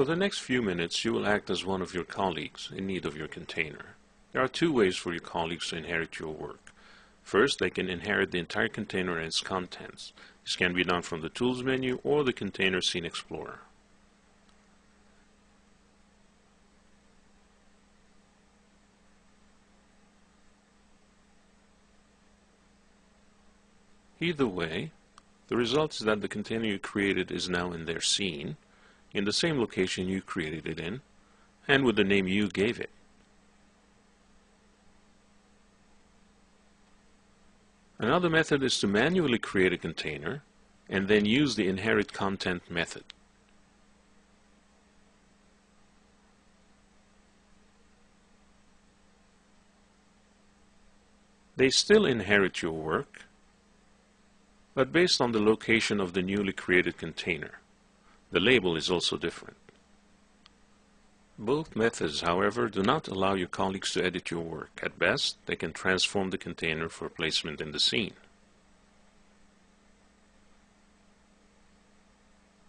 For the next few minutes, you will act as one of your colleagues in need of your container. There are two ways for your colleagues to inherit your work. First, they can inherit the entire container and its contents. This can be done from the Tools menu or the Container Scene Explorer. Either way, the result is that the container you created is now in their scene, in the same location you created it in, and with the name you gave it. Another method is to manually create a container and then use the inherit content method. They still inherit your work, but based on the location of the newly created container. The label is also different. Both methods, however, do not allow your colleagues to edit your work. At best, they can transform the container for placement in the scene.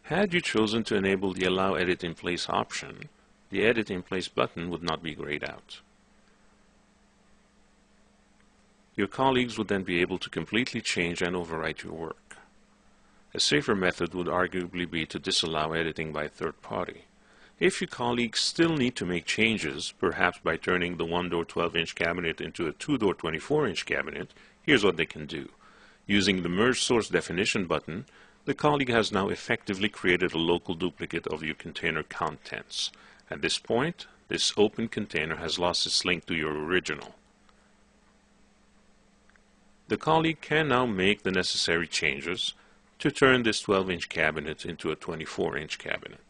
Had you chosen to enable the Allow Edit in Place option, the Edit in Place button would not be grayed out. Your colleagues would then be able to completely change and overwrite your work. A safer method would arguably be to disallow editing by a third party. If your colleagues still need to make changes, perhaps by turning the one-door 12-inch cabinet into a two-door 24-inch cabinet, here's what they can do. Using the Merge Source Definition button, the colleague has now effectively created a local duplicate of your container contents. At this point, this open container has lost its link to your original. The colleague can now make the necessary changes to turn this 12-inch cabinet into a 24-inch cabinet.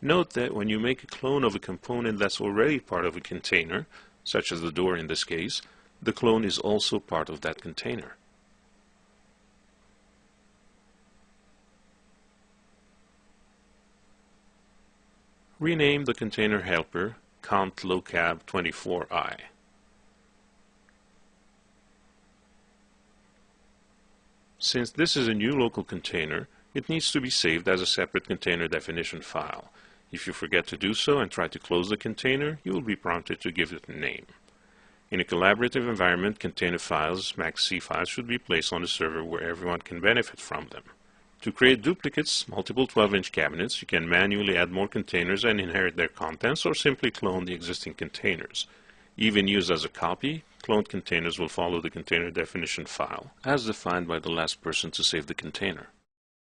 Note that when you make a clone of a component that's already part of a container, such as the door in this case, the clone is also part of that container. Rename the container helper Cont Locab 24i. Since this is a new local container, it needs to be saved as a separate container definition file. If you forget to do so and try to close the container, you will be prompted to give it a name. In a collaborative environment, container files, .maxc files, should be placed on the server where everyone can benefit from them. To create duplicates, multiple 12-inch cabinets, you can manually add more containers and inherit their contents, or simply clone the existing containers. Even used as a copy, cloned containers will follow the container definition file, as defined by the last person to save the container.